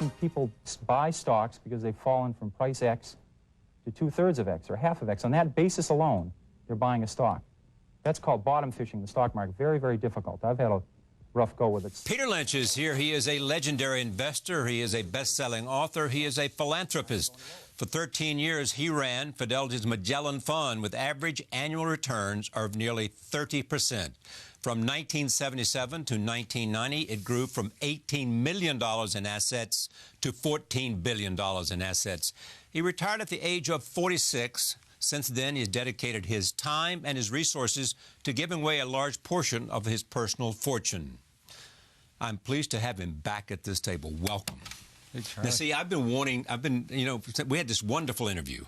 often people buy stocks because they've fallen from price X to 2/3 of X or half of X. On that basis alone, they're buying a stock. That's called bottom fishing the stock market. Very, very difficult. I've had a rough go with it. Peter Lynch is here. He is a legendary investor. He is a best-selling author. He is a philanthropist. For 13 years, he ran Fidelity's Magellan Fund with average annual returns of nearly 30%. From 1977 to 1990, it grew from $18 million in assets to $14 billion in assets. He retired at the age of 46. Since then, he has dedicated his time and his resources to giving away a large portion of his personal fortune. I'm pleased to have him back at this table. Welcome. Hey, now, see, we had this wonderful interview.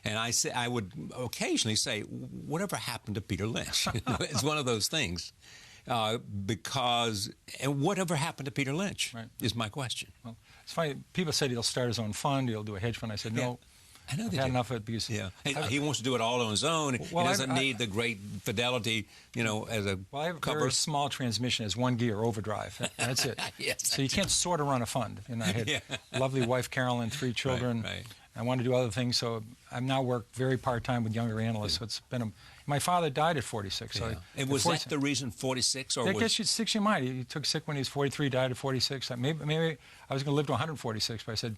And I would occasionally say, whatever happened to Peter Lynch? It's one of those things. And whatever happened to Peter Lynch is my question. Well, it's funny. People said he'll start his own fund, he'll do a hedge fund. I said, no. I know I've had enough of it because he wants to do it all on his own. Well, he doesn't need the great Fidelity, as a Well, I have a cover. very small transmission as 1 gear overdrive. That's it. Yes, so you can't sort of run a fund. And I had lovely wife Carolyn, 3 children. Right. I want to do other things, so I now work very part-time with younger analysts. So it's been my father died at 46. So and was that the reason 46? Or that gets you sick in your mind. He took sick when he was 43, died at 46. Maybe I was going to live to 146, but I said,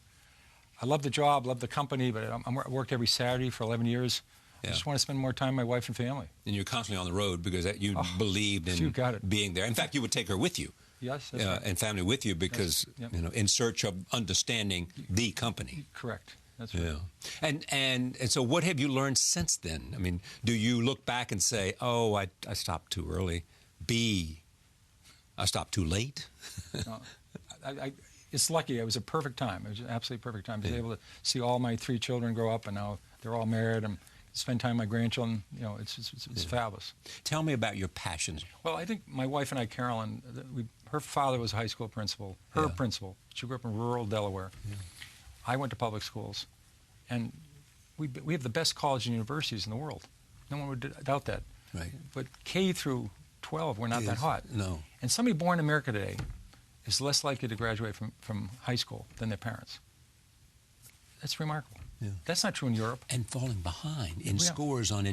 I love the job, love the company, but I worked every Saturday for 11 years. I just want to spend more time with my wife and family. And you're constantly on the road because you believed in being there. In fact, you would take her with you. Yes, that's right. And family with you because, in search of understanding the company. Correct. That's right. Yeah. And so what have you learned since then? I mean, do you look back and say, oh, I stopped too early? B, I stopped too late? No, it's lucky. It was a perfect time. It was an absolutely perfect time. I was able to see all my 3 children grow up, and now they're all married, and spend time with my grandchildren. It's fabulous. Tell me about your passions. Well, I think my wife and I, Carolyn, her father was a high school principal. Her principal. She grew up in rural Delaware. Yeah. I went to public schools, and we have the best colleges and universities in the world. No one would doubt that. Right. But K through 12, we're not that hot. No. And somebody born in America today is less likely to graduate from high school than their parents. That's remarkable. Yeah. That's not true in Europe. And falling behind in scores on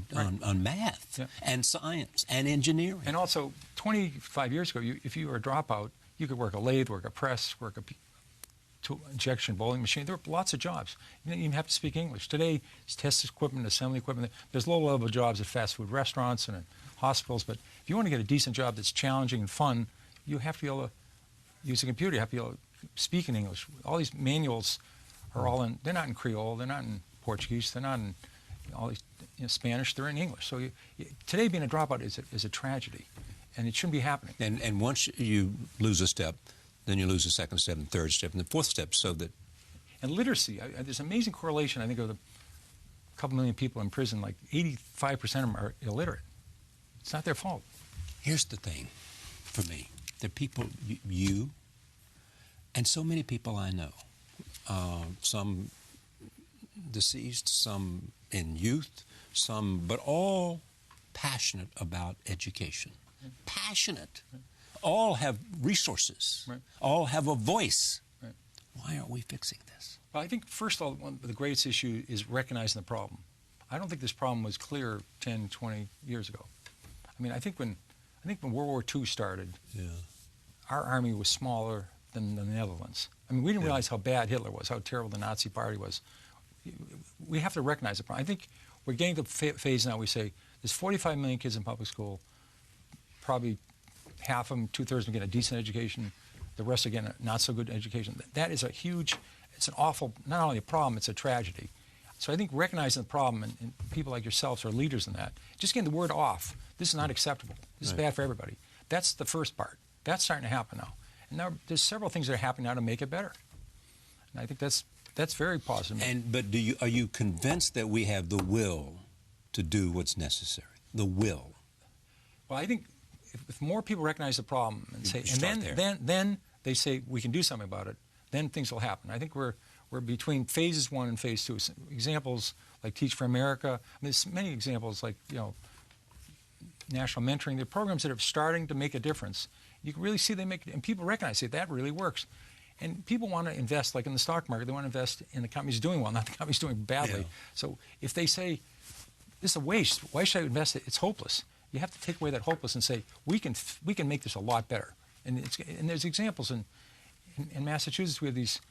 math and science and engineering. And also, 25 years ago, if you were a dropout, you could work a lathe, work a press, work a injection bowling machine. There were lots of jobs. You didn't even have to speak English. Today, it's test equipment, assembly equipment. There's low-level jobs at fast food restaurants and in hospitals. But if you want to get a decent job that's challenging and fun, you have to be able to use a computer. You have to be able to speak in English. All these manuals are they're not in Creole, they're not in Portuguese, they're not in all these Spanish, they're in English. So today being a dropout is a tragedy, and it shouldn't be happening. And once you lose a step, then you lose a second step and third step and the fourth step, so that... And literacy, there's an amazing correlation, I think, of a couple million people in prison, like 85% of them are illiterate. It's not their fault. Here's the thing, for me. There are people, you, and so many people I know, some deceased, some in youth, but all passionate about education. Passionate. All have resources. All have a voice. Why aren't we fixing this? Well, I think, first of all, the greatest issue is recognizing the problem. I don't think this problem was clear 10, 20 years ago. I mean, I think when World War II started, our army was smaller than the Netherlands. I mean, we didn't realize how bad Hitler was, how terrible the Nazi Party was. We have to recognize the problem. I think we're getting to the phase now we say there's 45 million kids in public school, probably half of them, 2/3 of them get a decent education, the rest are getting a not so good education. That is it's an awful, not only a problem, it's a tragedy. So I think recognizing the problem, and people like yourselves are leaders in that, just getting the word off, this is not acceptable, this is bad for everybody. That's the first part. That's starting to happen now. And now there's several things that are happening now to make it better. And I think that's very positive. But are you convinced that we have the will to do what's necessary? The will? Well, I think if more people recognize the problem and say, then they say we can do something about it, then things will happen. I think we're between phases 1 and phase 2. Examples like Teach for America. I mean, there's many examples like national mentoring. There are programs that are starting to make a difference. You can really see they make it, and people recognize that really works. And people want to invest, like in the stock market, they want to invest in the companies doing well, not the companies doing badly. Yeah. So if they say, this is a waste, why should I invest it? It's hopeless. You have to take away that hopeless and say, we can make this a lot better. And there's examples in Massachusetts. We have these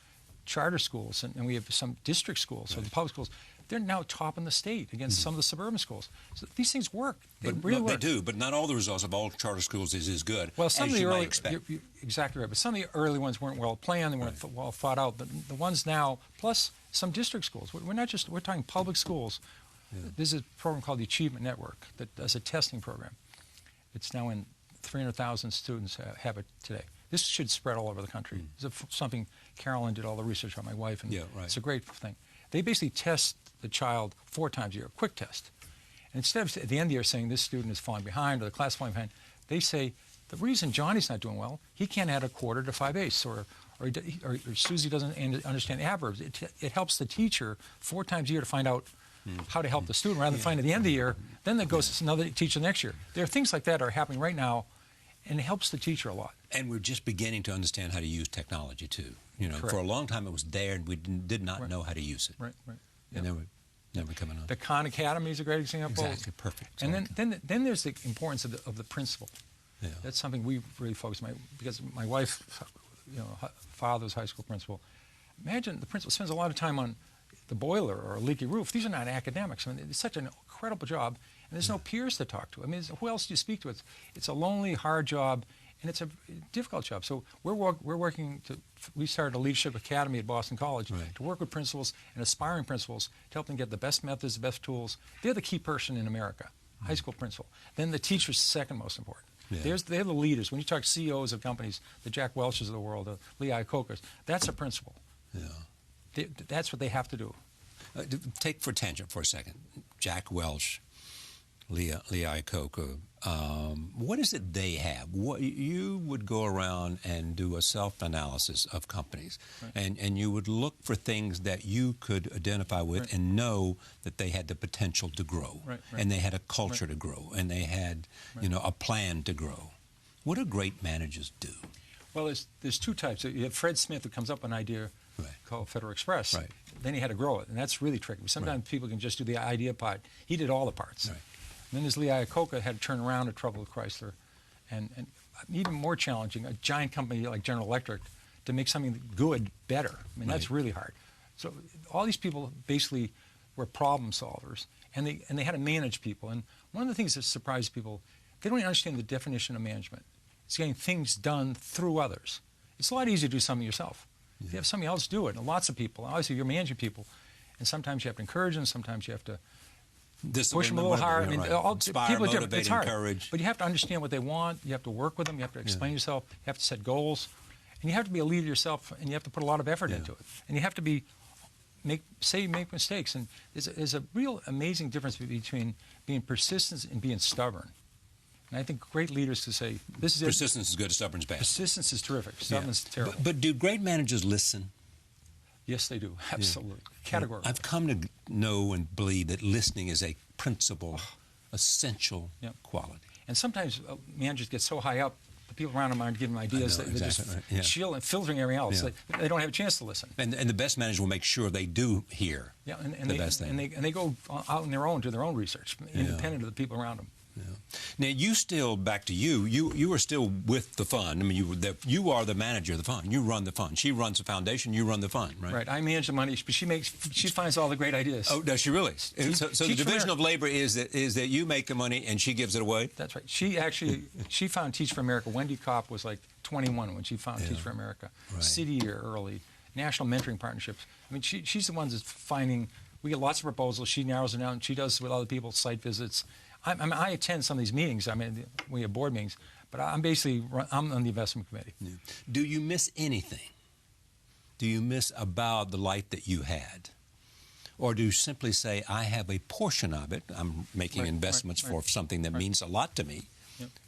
charter schools, and we have some district schools, so the public schools. They're now top in the state against some of the suburban schools. So these things work. They really work. They do, but not all the results of all charter schools is as good well, some as of the you early, might expect. You're exactly right. But some of the early ones weren't well planned. They weren't well thought out. The ones now, plus some district schools. We're talking public schools. Yeah. There's a program called the Achievement Network that does a testing program. It's now in 300,000 students have it today. This should spread all over the country. This is something Carolyn did all the research on, my wife, and it's a great thing. They basically test the child 4 times a year, a quick test. And instead of at the end of the year saying this student is falling behind or the class is falling behind, they say the reason Johnny's not doing well, he can't add a quarter to 5/8, or Susie doesn't understand adverbs. It helps the teacher 4 times a year to find out how to help the student rather than find at the end of the year. Then that goes to another teacher next year. There are things like that are happening right now, and it helps the teacher a lot. And we're just beginning to understand how to use technology too. You know, Correct. for a long time it was there, and we did not know how to use it. Right. And then we're never coming on. The Khan Academy is a great example. Exactly, perfect. And then there's the importance of the principal. Yeah. That's something we really focus on. Because my wife, father's high school principal. Imagine the principal spends a lot of time on the boiler or a leaky roof. These are not academics. I mean, it's such an incredible job, and there's no peers to talk to. I mean, who else do you speak to? It's a lonely, hard job, and it's a difficult job. So we're working to. We started a leadership academy at Boston College to work with principals and aspiring principals to help them get the best methods, the best tools. They're the key person in America, high school principal. Then the teacher's second most important. Yeah. They're the leaders. When you talk CEOs of companies, the Jack Welches of the world, the Lee Iacocca's, that's a principal. Yeah. That's what they have to do. Take for tangent for a second. Jack Welch, Lee Iacocca. What is it they have? What you would go around and do a self-analysis of companies, and you would look for things that you could identify with and know that they had the potential to grow, and they had a culture to grow, and they had a plan to grow. What do great managers do? Well, there's 2 types. You have Fred Smith, who comes up with an idea called Federal Express. Then he had to grow it, and that's really tricky. Sometimes people can just do the idea part. He did all the parts. And then there's Lee Iacocca, had to turn around to trouble with Chrysler, and even more challenging, a giant company like General Electric, to make something good better. I mean, that's really hard. So all these people basically were problem solvers, and they had to manage people. And one of the things that surprised people, they don't even understand the definition of management. It's getting things done through others. It's a lot easier to do something yourself. If you have somebody else do it, and lots of people, obviously you're managing people, and sometimes you have to encourage them, sometimes you have to push them a little hard. I mean, inspire, people are motivate, different. It's hard. Encourage. But you have to understand what they want. You have to work with them. You have to explain yourself. You have to set goals. And you have to be a leader yourself, and you have to put a lot of effort into it. And you have to make mistakes. And there's a real amazing difference between being persistent and being stubborn. And I think great leaders to say, this is Persistence is good, stubborn's bad. Persistence is terrific. Stubborn's terrible. But do great managers listen? Yes, they do. Absolutely. Categorically. I've come to know and believe that listening is a principal, essential quality. And sometimes managers get so high up, the people around them aren't giving them ideas. They're just chill and filtering everything else. They don't have a chance to listen. And the best manager will make sure they do hear the best thing. And they go out on their own, do their own research, independent of the people around them. Now, you still, back to you are still with the fund. I mean, you are the manager of the fund. You run the fund. She runs the foundation. You run the fund, right? Right. I manage the money, but she finds all the great ideas. Oh, does she really? So the division of labor is that you make the money and she gives it away? That's right. She found Teach for America. Wendy Kopp was like 21 when she found Teach for America. City Year early, national mentoring partnerships. I mean, she's the one that's finding. We get lots of proposals. She narrows it down. She does with other people, site visits. I attend some of these meetings. I mean, we have board meetings, but I'm on the investment committee. Yeah. Do you miss anything? Do you miss about the life that you had? Or do you simply say, I have a portion of it, I'm making investments for something that means a lot to me,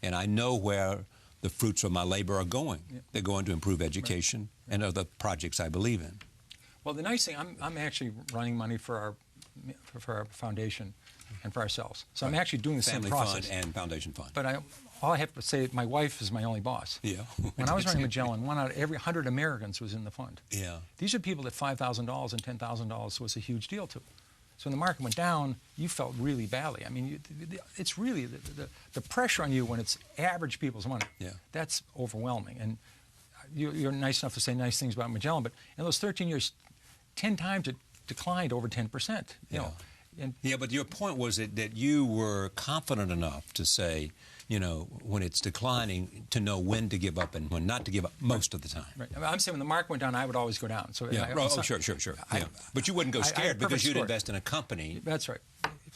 and I know where the fruits of my labor are going. They're going to improve education and other projects I believe in. Well, the nice thing, I'm actually running money for our foundation and for ourselves. So I'm actually doing the same process. Family fund and foundation fund. But all I have to say, my wife is my only boss. Yeah. When I was running Magellan, 1 out of every 100 Americans was in the fund. Yeah. These are people that $5,000 and $10,000 was a huge deal to. So when the market went down, you felt really badly. I mean, it's really the pressure on you when it's average people's money. Yeah. That's overwhelming. And you're nice enough to say nice things about Magellan, but in those 13 years, 10 times it declined over 10%. You know. And yeah, but your point was that you were confident enough to say, you know, when it's declining, to know when to give up and when not to give up most of the time. Right. I mean, I'm saying when the market went down, I would always go down. So Yeah. Sure. Yeah. But you wouldn't go scared because you'd invest in a company. That's right.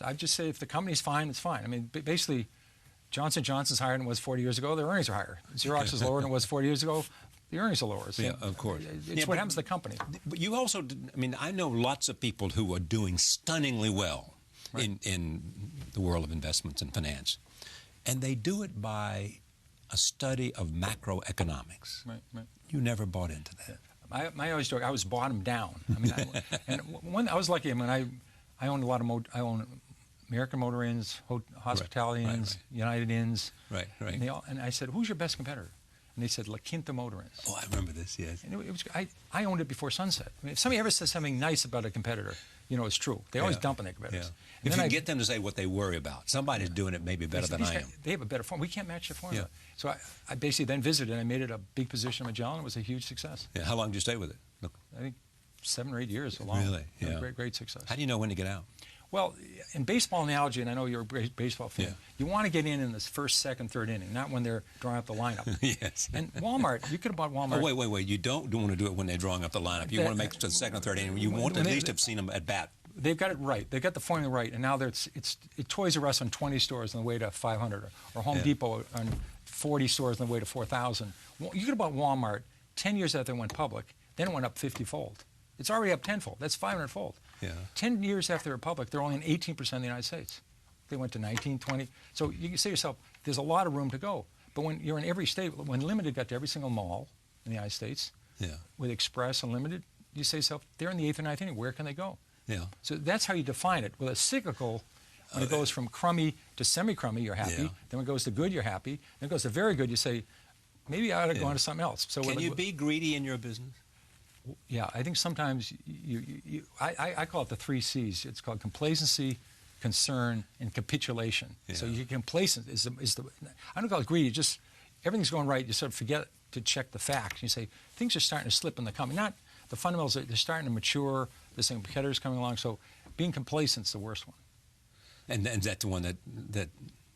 I'd just say if the company's fine, it's fine. I mean, basically, Johnson & Johnson's higher than it was 40 years ago. Their earnings are higher. Xerox is lower than it was 40 years ago. The earnings are lower. So yeah, of course. It's what happens to the company. But you also, I mean, I know lots of people who are doing stunningly well in the world of investments and finance. And they do it by a study of macroeconomics. Right. You never bought into that. I always joke, I was bottom down. I mean, I was lucky. I mean, I owned a lot of, I owned American Motor Inns, Hospitality Inns, United Inns. Right. And I said, who's your best competitor? And they said, La Quinta Motor Inns. Oh, I remember this, yes. And it was, I owned it before sunset. I mean, if somebody ever says something nice about a competitor, you know it's true. They always dump on their competitors. Yeah. If you get them to say what they worry about, somebody's doing it maybe better than I am. They have a better formula. We can't match their formula. Yeah. So I basically then visited and I made it a big position in Magellan. It was a huge success. Yeah. How long did you stay with it? Look. I think 7 or 8 years. A long, really? Yeah. Great success. How do you know when to get out? Well, in baseball analogy, and I know you're a great baseball fan, you want to get in this first, second, third inning, not when they're drawing up the lineup. Yes. And Walmart, you could have bought Walmart. Oh, wait. You don't want to do it when they're drawing up the lineup. You want to make it to the second or third inning. You want to at least have seen them at bat. They've got it right. They've got the formula right. And now it's Toys R Us on 20 stores on the way to 500, or Home Depot on 40 stores on the way to 4,000. You could have bought Walmart 10 years after they went public. Then it went up 50-fold. It's already up 10-fold. That's 500-fold. Yeah. 10 years after they're public, they're only in 18% of the United States. They went to 19, 20. So you can say to yourself, there's a lot of room to go. But when you're in every state, when Limited got to every single mall in the United States, with Express and Limited, you say to yourself, they're in the 8th or 9th inning. Where can they go? Yeah. So that's how you define it. With a cyclical, when it goes from crummy to semi-crummy, you're happy. Yeah. Then when it goes to good, you're happy. Then it goes to very good, you say, maybe I ought to go on to something else. So can you be greedy in your business? Yeah, I think sometimes I call it the 3 C's. It's called complacency, concern, and capitulation. Yeah. So you're complacent is the I don't call it greedy. Just everything's going right. You sort of forget to check the facts. You say things are starting to slip in the company. Not the fundamentals. They're starting to mature. There's some competitors coming along. So being complacent is the worst one. And that's the one that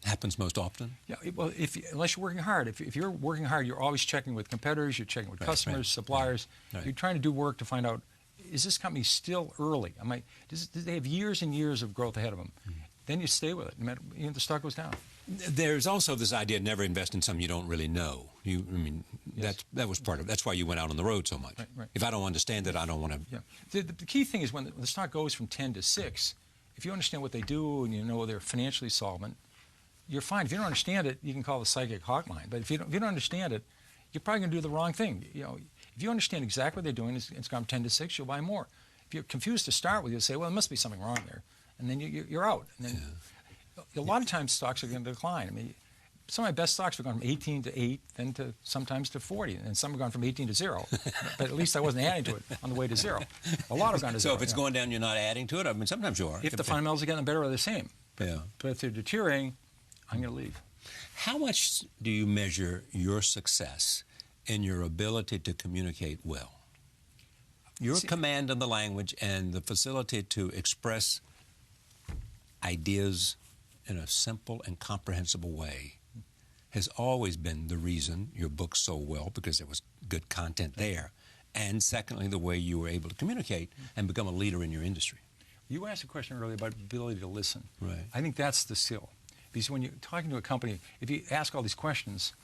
happens most often? Yeah, well, unless you're working hard. If you're working hard, you're always checking with competitors, you're checking with customers, suppliers. Right. You're trying to do work to find out, is this company still early? Do they have years and years of growth ahead of them? Mm-hmm. Then you stay with it, no matter, the stock goes down. There's also this idea of never invest in something you don't really know. That was part of it. That's why you went out on the road so much. Right. If I don't understand it, I don't want to... Yeah. The key thing is when the stock goes from 10 to 6, if you understand what they do and you know they're financially solvent, you're fine. If you don't understand it, you can call the psychic hotline. But if you don't understand it, you're probably going to do the wrong thing. If you understand exactly what they're doing, it's gone from 10 to 6, you'll buy more. If you're confused to start with, you'll say, well, there must be something wrong there. And then you're out. And then a lot of times stocks are going to decline. I mean, some of my best stocks have gone from 18 to 8, then to sometimes to 40. And some have gone from 18 to 0. But at least I wasn't adding to it on the way to 0. A lot have gone to 0. So if it's going down, you're not adding to it? I mean, sometimes you are. If the fundamentals are getting better or the same. Yeah. But if they're deteriorating, I'm going to leave. How much do you measure your success in your ability to communicate well? Your command of the language and the facility to express ideas in a simple and comprehensible way has always been the reason your book sold well, because there was good content there. And secondly, the way you were able to communicate and become a leader in your industry. You asked a question earlier about ability to listen. Right. I think that's the skill. Because when you're talking to a company, if you ask all these questions,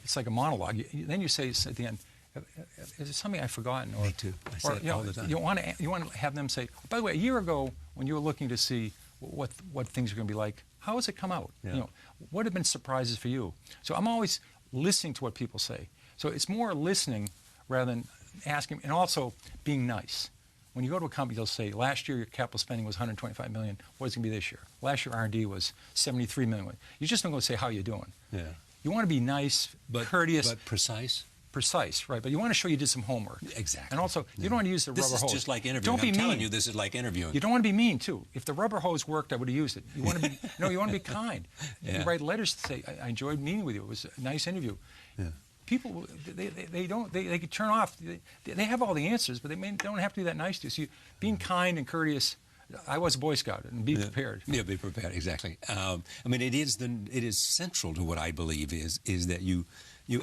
it's like a monologue. Then you say at the end, is there something I've forgotten? Me too. I say it all the time. You want to have them say, by the way, a year ago when you were looking to see what things are going to be like, how has it come out? Yeah. What have been surprises for you? So I'm always listening to what people say. So it's more listening rather than asking, and also being nice. When you go to a company, they'll say, last year your capital spending was $125 million. What is it going to be this year? Last year R&D was $73 million. You just don't go say, how you doing? Yeah. You want to be nice, courteous, but precise. Precise, right? But you want to show you did some homework. Exactly. And also, you don't want to use the rubber hose. This is just like interviewing. Don't be I'm telling mean. you, this is like interviewing. You don't want to be mean too. If the rubber hose worked, I would have used it. You want to be you want to be kind. Yeah. You write letters to say, I enjoyed meeting with you. It was a nice interview. Yeah. People, they could turn off. They have all the answers, but they don't have to be that nice to you. So being kind and courteous. I was a Boy Scout, and be prepared. Yeah, be prepared. Exactly. I mean, it is central to what I believe is that you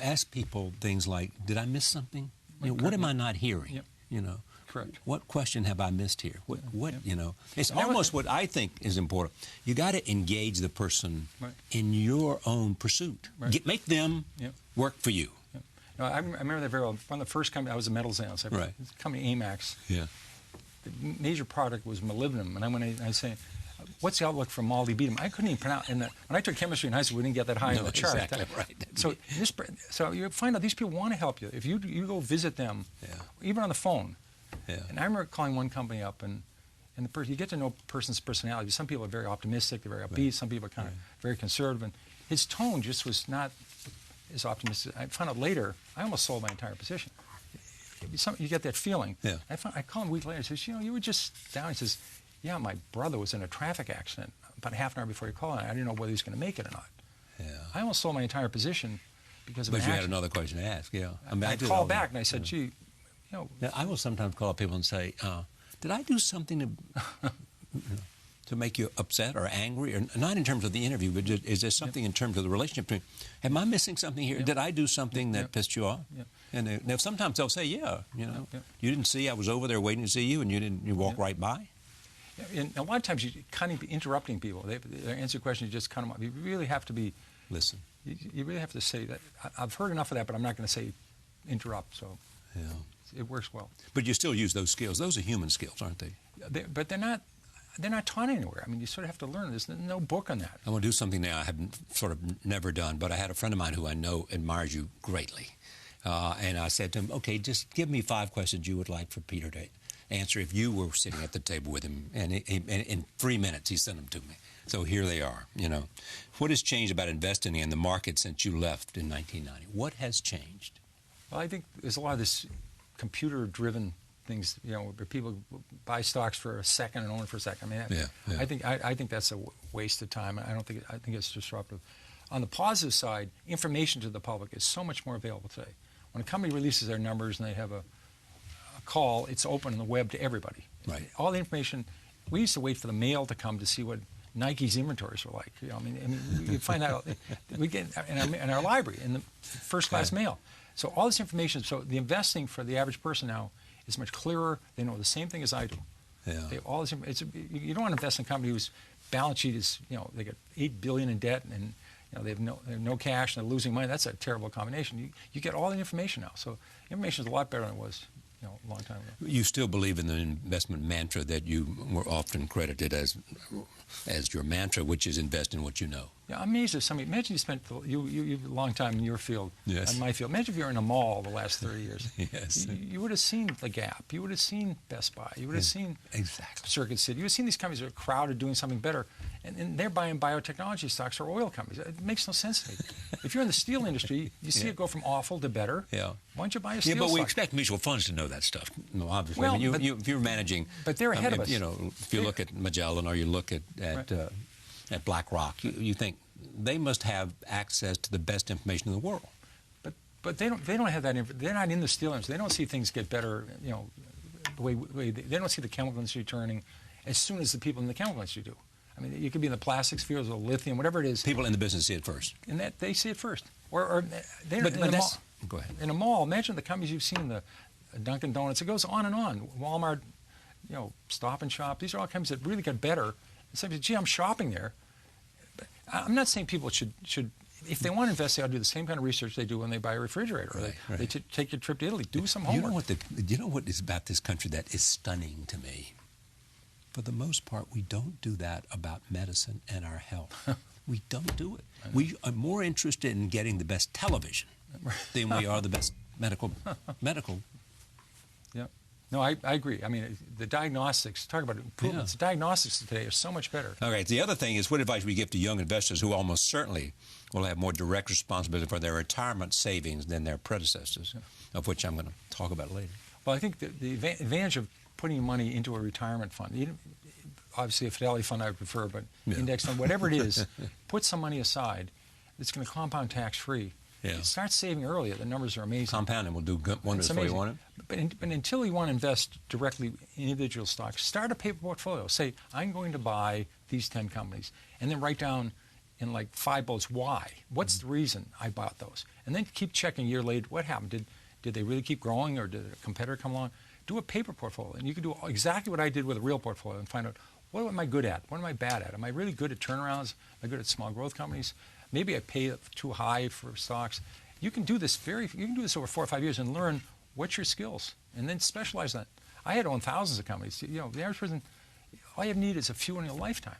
ask people things like, did I miss something? You know, what am I not hearing? Yep. You know, correct. What question have I missed here? What Yep. you know? It's almost what I think is important. You got to engage the person in your own pursuit. Right. Make them work for you. Yep. No, I remember that very well. One of the first company I was a metals analyst. Right. The company AMAX. Yeah. The major product was molybdenum, and I was saying, what's the outlook for molybdenum? I couldn't even pronounce. When I took chemistry in high school, we didn't get that high on the chart. Exactly right. So you find out these people want to help you. If you go visit them, even on the phone. Yeah. And I remember calling one company up, and the person, you get to know a person's personality. Some people are very optimistic, they're very upbeat. Right. Some people are kind of very conservative, and his tone just was not as optimistic. I found out later, I almost sold my entire position. You get that feeling. Yeah. I called him a week later. He says, you were just down. He says, yeah, my brother was in a traffic accident about half an hour before you called, and I didn't know whether he was going to make it or not. Yeah. I almost sold my entire position because of an accident. But you accident. had another question to ask, yeah. I mean, I called back, and I said, gee, Now, I will sometimes call people and say, did I do something to make you upset or angry? Or not in terms of the interview, but is there something in terms of the relationship? Am I missing something here? Did I do something that pissed you off? And now sometimes they'll say, you didn't see, I was over there waiting to see you, and you walked right by. And a lot of times you're kind of interrupting people. They answer a question, you just cut them off. You really have to be... Listen. You really have to say that. I've heard enough of that, but I'm not going to say interrupt, so it works well. But you still use those skills. Those are human skills, aren't they? But they're not taught anywhere. I mean, you sort of have to learn. There's no book on that. I want to do something now I haven't sort of never done, but I had a friend of mine who I know admires you greatly. And I said to him, okay, just give me 5 questions you would like for Peter to answer if you were sitting at the table with him. And in 3 minutes, he sent them to me. So here they are, What has changed about investing in the market since you left in 1990? What has changed? Well, I think there's a lot of this computer-driven things, where people buy stocks for a second and own it for a second. I mean, I think that's a waste of time. I think it's disruptive. On the positive side, information to the public is so much more available today. When a company releases their numbers and they have a call, it's open on the web to everybody. Right. All the information. We used to wait for the mail to come to see what Nike's inventories were like. I mean, we find out we get in our library in the first-class mail. So all this information. So the investing for the average person now is much clearer. They know the same thing as I do. Yeah. You don't want to invest in a company whose balance sheet is they got $8 billion in debt and they have no cash and they're losing money. That's a terrible combination. You get all the information now. So information is a lot better than it was a long time ago. You still believe in the investment mantra that you were often credited as your mantra, which is invest in what you know. Yeah, I'm amazed if somebody. Imagine you spent you a long time in your field, yes. in my field. Imagine if you were in a mall the last 30 years. Yes. You would have seen the Gap. You would have seen Best Buy. You would have seen Circuit City. You would have seen these companies that are crowded doing something better, and they're buying biotechnology stocks or oil companies. It makes no sense to me. If you're in the steel industry, you see it go from awful to better. Yeah. Why don't you buy a steel stock? Yeah, but we stock? expect mutual funds to know that stuff. No, obviously. Well, I mean, if you're managing, but they're ahead of us. If you look at Magellan or you look at BlackRock, you think they must have access to the best information in the world. But they don't have that. They're not in the steel industry. They don't see things get better. The way they don't see the chemical industry turning as soon as the people in the chemical industry do. I mean, you could be in the plastics fields or lithium, whatever it is. People in the business see it first. And that they see it first. Go ahead. In a mall, imagine the companies you've seen, the Dunkin' Donuts. It goes on and on. Walmart, Stop and Shop. These are all companies that really got better. Somebody said, gee, I'm shopping there. But I'm not saying people should, if they want to invest, they ought to do the same kind of research they do when they buy a refrigerator. Or they take a trip to Italy. Do some homework. You know what is about this country that is stunning to me? For the most part, we don't do that about medicine and our health. We don't do it. We are more interested in getting the best television than we are the best medical. Yeah. No, I agree. I mean, the diagnostics, talk about improvements, the diagnostics today are so much better. All right. The other thing is, what advice we give to young investors who almost certainly will have more direct responsibility for their retirement savings than their predecessors, of which I'm going to talk about later. Well, I think the advantage of putting money into a retirement fund, obviously a Fidelity fund I would prefer, but index fund, whatever it is, put some money aside. It's going to compound tax-free. Yeah. Start saving earlier. The numbers are amazing. Compounding will do wonders for you, won't it? But until you want to invest directly in individual stocks, start a paper portfolio. Say, I'm going to buy these 10 companies, and then write down in like 5 bullets why. What's the reason I bought those? And then keep checking a year later, what happened? Did they really keep growing, or did a competitor come along? Do a paper portfolio, and you can do exactly what I did with a real portfolio and find out, what am I good at? What am I bad at? Am I really good at turnarounds? Am I good at small growth companies? Maybe I pay too high for stocks. You can do this you can do this over 4 or 5 years and learn what's your skills, and then specialize in that. I had to own thousands of companies. You know, the average person, all you need is a few in your lifetime.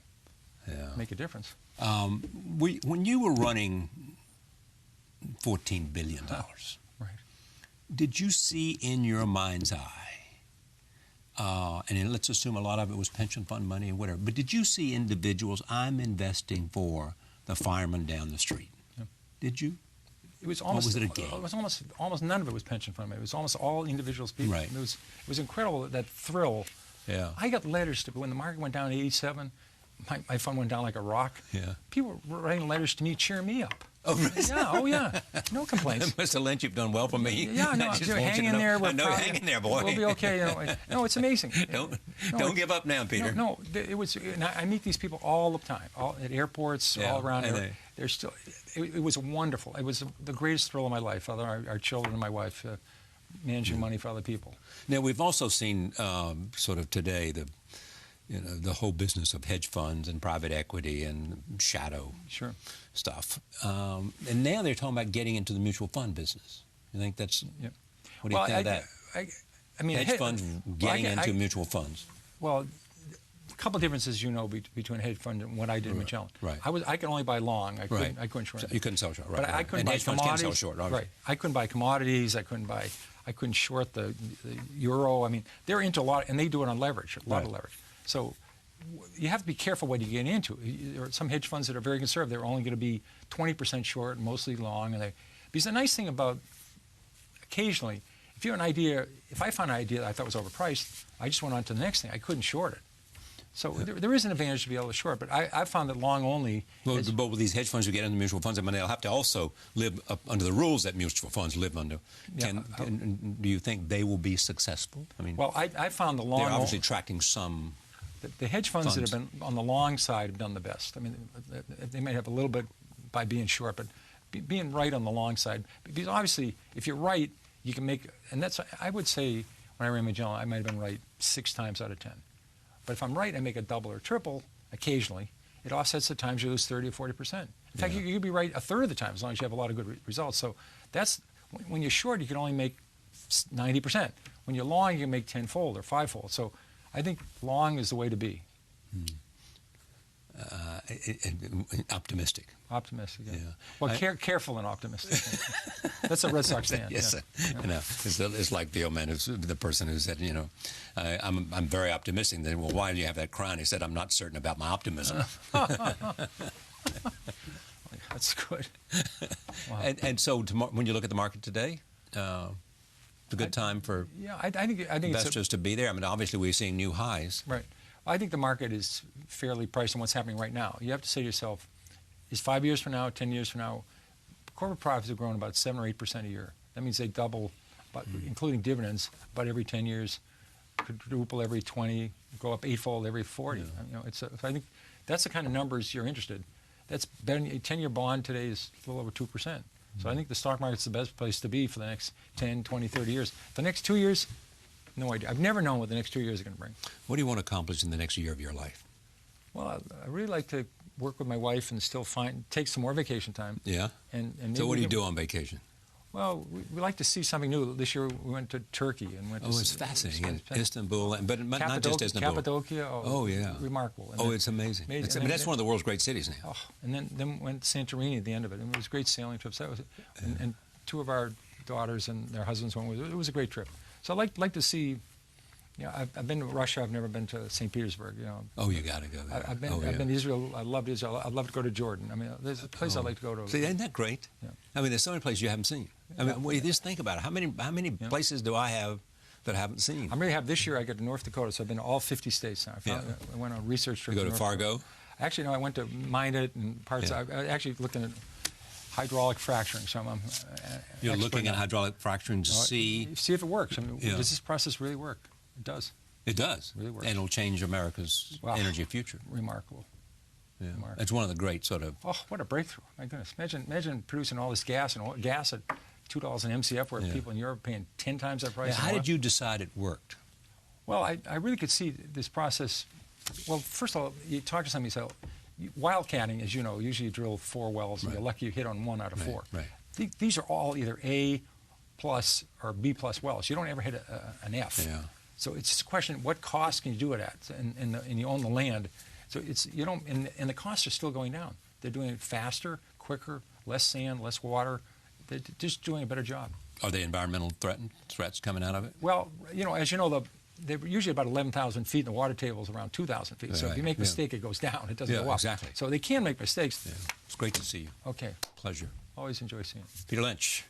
Yeah. Make a difference. When you were running $14 billion, Right. did you see in your mind's eye, and let's assume a lot of it was pension fund money or whatever, but did you see individuals, I'm investing for the fireman down the street? Yeah. Did you? It was almost. Was it a game? It was almost none of it was pension fund money. It was almost all individuals. People. Right. It was incredible, that thrill. Yeah. I got letters when the market went down to 87. My fund went down like a rock. Yeah. People were writing letters to me, cheering me up. Oh, really? Yeah. Oh, yeah. No complaints. Mr. Lynch, you've done well for me. Yeah, no, I just you're want you to hanging know. there. I know, hang in there, boy. We'll be okay. You know. No, it's amazing. Don't give up now, Peter. No, it was. And I meet these people all the time, at airports, all around. They're still. It was wonderful. It was the greatest thrill of my life. Our children and my wife managing money for other people. Now we've also seen sort of today the whole business of hedge funds and private equity and shadow stuff. And now they're talking about getting into the mutual fund business. You think that's... Yeah. What do you think of that? I mean, hedge funds getting into mutual funds. Well, a couple of differences, between a hedge fund and what I did in Magellan. Right. I could only buy long. I couldn't short. So you couldn't sell short, right? But I couldn't buy hedge funds commodities. Can sell short, obviously. Right. I couldn't buy commodities. I couldn't short the euro. I mean, they're into a lot, and they do it on leverage, a lot of leverage. So you have to be careful what you get into. There are some hedge funds that are very conservative. They're only going to be 20% short, mostly long. Because the nice thing about occasionally, if you have an idea, if I found an idea that I thought was overpriced, I just went on to the next thing. I couldn't short it. So there is an advantage to be able to short, but I found that long only. Well, but with these hedge funds who get into mutual funds, I mean, they'll have to also live up under the rules that mutual funds live under. Do you think they will be successful? I mean, well, I found the long. They're obviously attracting some. The hedge funds that have been on the long side have done the best. I mean, they may have a little bit by being short, but being right on the long side. Because obviously, if you're right, you can make, and that's, I would say, when I ran Magellan, I might have been right 6 times out of 10. But if I'm right, I make a double or triple occasionally. It offsets the times you lose 30 or 40%. In fact, you could be right a third of the time as long as you have a lot of good results. So that's, when you're short, you can only make 90%. When you're long, you can make 10-fold or 5-fold. So I think long is the way to be. Optimistic. Optimistic, yeah. Well, careful and optimistic. That's a Red Sox fan. Yes, yeah. You know, it's like the old man, the person who said, I'm very optimistic. Then, well, why do you have that crown? He said, I'm not certain about my optimism. That's good. Wow. And so, when you look at the market today, it's a good time for I think investors to be there. I mean, obviously, we're seeing new highs. Right. I think the market is fairly priced on what's happening right now. You have to say to yourself, is 5 years from now, 10 years from now, corporate profits have grown about 7 or 8% a year. That means they double, including dividends, about every 10 years, quadruple every 20, go up 8-fold every 40. Yeah. I think that's the kind of numbers you're interested. That's better. A 10-year bond today is a little over 2%. So I think the stock market's the best place to be for the next 10, 20, 30 years. The next 2 years, no idea. I've never known what the next 2 years are going to bring. What do you want to accomplish in the next year of your life? Well, I really like to work with my wife and still take some more vacation time. Yeah? And so what do you do on vacation? Well, we like to see something new. This year we went to Turkey and went to... Oh, it's fascinating. Istanbul, but not just Istanbul. Cappadocia. Yeah. Remarkable. And it's amazing. That's one of the world's great cities now. Oh, and then went to Santorini at the end of it. And it was a great sailing trip. So that was, and 2 of our daughters and their husbands went with it. It was a great trip. So I'd like to see Yeah, I've been to Russia. I've never been to St. Petersburg. You know. Oh, you got to go there. I've been to Israel. I loved Israel. I'd love to go to Jordan. I mean, there's a place I'd like to go to. See, isn't that great? Yeah. I mean, there's so many places you haven't seen. I mean, well, you just think about it. How many places do I have that I haven't seen? I'm really happy. This year I get to North Dakota, so I've been to all 50 states now. I went on a research trip. You go to North Fargo? Dakota. Actually, no, I went to Minot and parts. Yeah. I actually looked at hydraulic fracturing. So I'm You're expert looking now. at hydraulic fracturing to see if it works. I mean, does this process really work? It does. It does. Really works. And it'll change America's energy future. Remarkable. Yeah. Remarkable. It's one of the great sort of... Oh, what a breakthrough. My goodness. Imagine producing all this gas and gas at $2 an MCF where people in Europe are paying 10 times that price. Yeah, how did you decide it worked? Well, I really could see this process. Well, first of all, you talk to somebody, so wildcatting, as you know, usually you drill 4 wells and you're lucky you hit on 1 out of 4. Right. These are all either A+ or B+ wells. You don't ever hit an F. Yeah. So it's just a question, what cost can you do it at? And you own the land. So it's, you don't, and the costs are still going down. They're doing it faster, quicker, less sand, less water. They're just doing a better job. Are there environmental threats coming out of it? Well, you know, as you know, they're usually about 11,000 feet, and the water table is around 2,000 feet. So if you make a mistake, it goes down. It doesn't go up. Exactly. So they can make mistakes. Yeah. It's great to see you. Okay. Pleasure. Always enjoy seeing you. Peter Lynch.